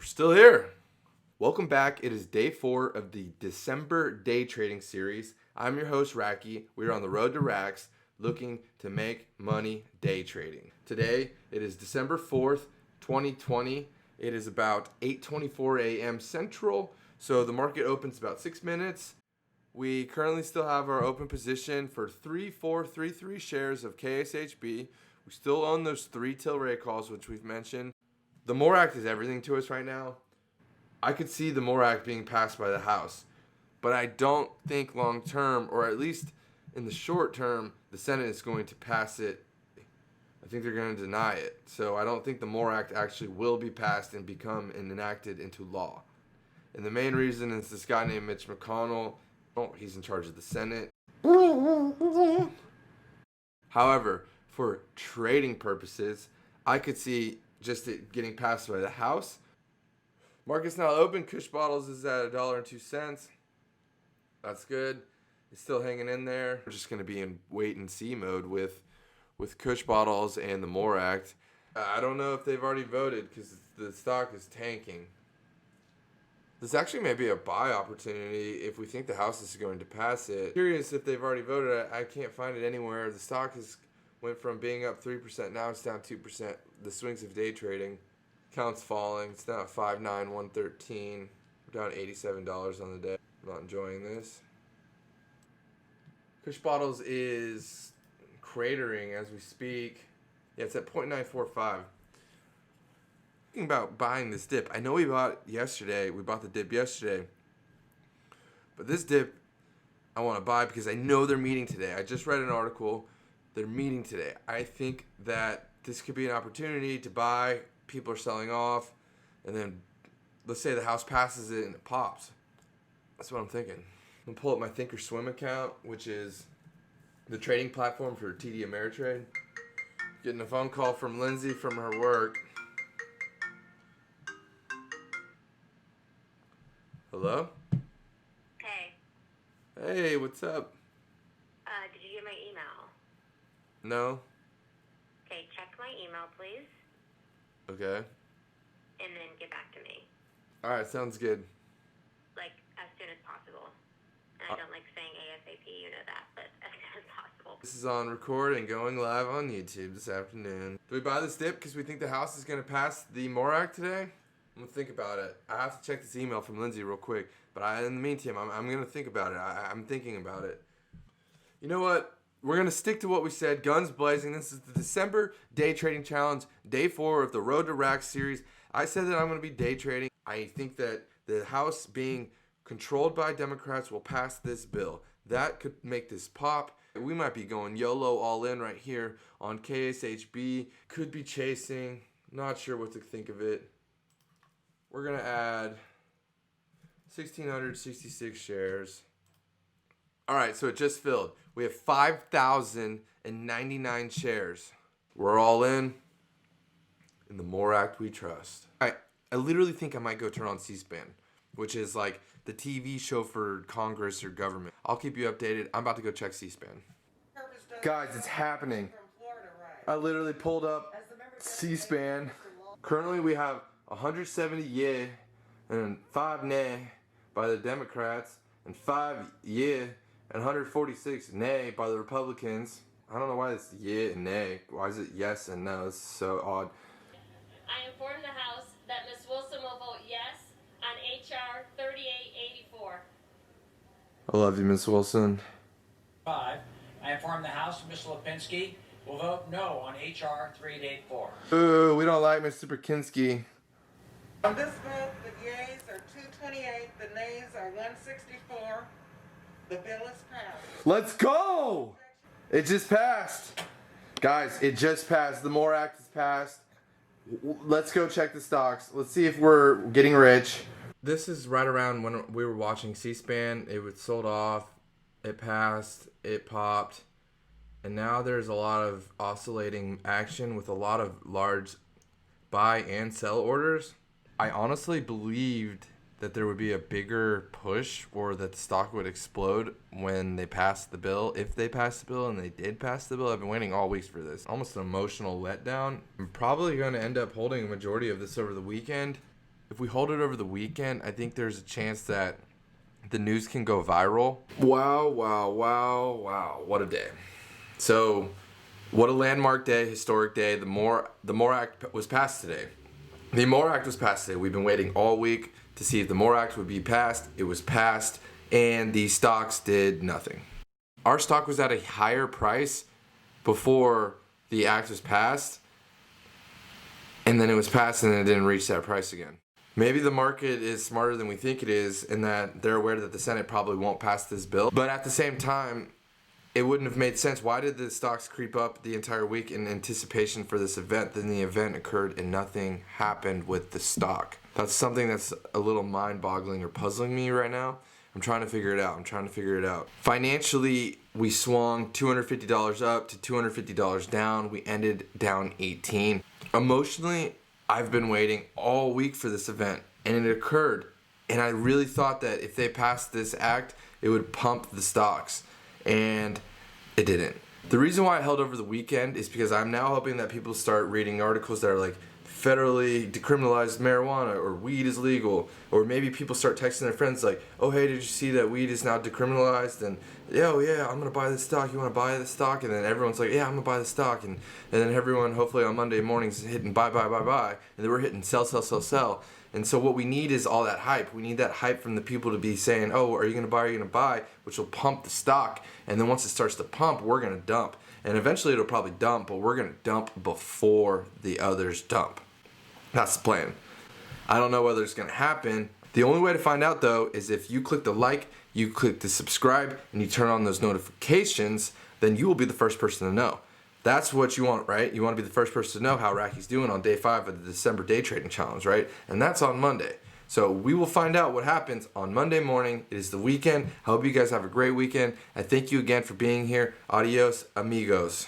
Still here. Welcome back. It is day 4 of the December day trading series. I'm your host, Racky. We're on the road to racks looking to make money day trading. Today, it is December 4th, 2020. It is about 8:24 a.m. Central, so the market opens about 6 minutes. We currently still have our open position for 3433 shares of KSHB. We still own those 3 Tilray Calls, which we've mentioned. The MORE Act is everything to us right now. I could see the MORE Act being passed by the House, but I don't think long term, or at least in the short term, the Senate is going to pass it. I think they're going to deny it. So I don't think the MORE Act actually will be passed and become enacted into law. And the main reason is this guy named Mitch McConnell. He's in charge of the Senate. However, for trading purposes, I could see just it getting passed by the House. Market's now open. Kush Bottles is at $1.02. That's good. It's still hanging in there. We're just going to be in wait and see mode with Kush Bottles and the MORE Act. I don't know if they've already voted because the stock is tanking. This actually may be a buy opportunity if we think the House is going to pass it. Curious if they've already voted. I can't find it anywhere. The stock went from being up 3%, now it's down 2%. The swings of day trading. Count's falling. It's now at 59113. We're down $87 on the day. I'm not enjoying this. Kush Bottles is cratering as we speak. Yeah, it's at 0.945. Thinking about buying this dip. I know we bought the dip yesterday. But this dip I want to buy because I know they're meeting today. I just read an article. They're meeting today. I think that this could be an opportunity to buy. People are selling off. And then let's say the House passes it and it pops. That's what I'm thinking. I'm going to pull up my Thinkorswim account, which is the trading platform for TDAmeritrade. Getting a phone call from Lindsay from her work. Hello? Hey. Hey, what's up? Did you get my email? No? Okay, check my email, please. Okay. And then get back to me. Alright, sounds good. Like, as soon as possible. And I don't like saying ASAP, you know that, but as soon as possible. This is on record and going live on YouTube this afternoon. Do we buy this dip because we think the House is going to pass the MORE Act today? I'm going to think about it. I have to check this email from Lindsay real quick. But in the meantime, I'm going to think about it. I'm thinking about it. You know what? We're going to stick to what we said. Guns blazing. This is the December Day Trading Challenge, Day 4 of the Road to Racks series. I said that I'm going to be day trading. I think that the House being controlled by Democrats will pass this bill. That could make this pop. We might be going YOLO all in right here on KSHB. Could be chasing. Not sure what to think of it. We're going to add 1,666 shares. All right, so it just filled. We have 5,099 shares. We're all in the MORE Act we trust. I literally think I might go turn on C-SPAN, which is like the TV show for Congress or government. I'll keep you updated. I'm about to go check C-SPAN. Guys, it's happening. I literally pulled up C-SPAN. Currently, we have 170 yeah and 5 nay by the Democrats and 5 yeah and 146 nay by the Republicans. I don't know why it's yeah and nay. Why is it yes and no? It's so odd. I inform the House that Ms. Wilson will vote yes on H.R. 3884. I love you, Miss Wilson. 5. I inform the House Ms. Lipinski will vote no on H.R. 3884. Ooh, we don't like Mr. Perkinski. On this vote, the yeas are 228, the nays are 164. The bill is passed. Let's go! It just passed. Guys, it just passed. The MORE Act is passed. Let's go check the stocks. Let's see if we're getting rich. This is right around when we were watching C-SPAN. It was sold off. It passed. It popped. And now there's a lot of oscillating action with a lot of large buy and sell orders. I honestly believed that there would be a bigger push or that the stock would explode when they passed the bill. If they passed the bill, and they did pass the bill, I've been waiting all weeks for this. Almost an emotional letdown. I'm probably going to end up holding a majority of this over the weekend. If we hold it over the weekend, I think there's a chance that the news can go viral. Wow, wow, wow, wow. What a day. So, what a landmark day, historic day. The MORE Act was passed today. The MORE Act was passed today. We've been waiting all week to see if the MORE Act would be passed. It was passed, and the stocks did nothing. Our stock was at a higher price before the act was passed, and then it was passed and then it didn't reach that price again. Maybe the market is smarter than we think it is, and that they're aware that the Senate probably won't pass this bill. But at the same time, it wouldn't have made sense. Why did the stocks creep up the entire week in anticipation for this event? Then the event occurred and nothing happened with the stock. That's something that's a little mind-boggling or puzzling me right now. I'm trying to figure it out. Financially, we swung $250 up to $250 down. We ended down 18. Emotionally, I've been waiting all week for this event, and it occurred. And I really thought that if they passed this act, it would pump the stocks. And it didn't. The reason why I held over the weekend is because I'm now hoping that people start reading articles that are like, federally decriminalized marijuana or weed is legal, or maybe people start texting their friends like, oh hey, did you see that weed is now decriminalized, and oh yeah, I'm gonna buy this stock, you wanna buy this stock? And then everyone's like, yeah, I'm gonna buy this stock, and then everyone hopefully on Monday mornings is hitting buy, and then we're hitting sell. And so what we need is all that hype. We need that hype from the people to be saying, oh, are you gonna buy, which will pump the stock, and then once it starts to pump, we're gonna dump. And eventually it'll probably dump, but we're gonna dump before the others dump. That's the plan. I don't know whether it's going to happen. The only way to find out, though, is if you click the like, you click the subscribe, and you turn on those notifications, then you will be the first person to know. That's what you want, right? You want to be the first person to know how Racky's doing on day 5 of the December day trading challenge, right? And that's on Monday. So we will find out what happens on Monday morning. It is the weekend. I hope you guys have a great weekend. And thank you again for being here. Adios, amigos.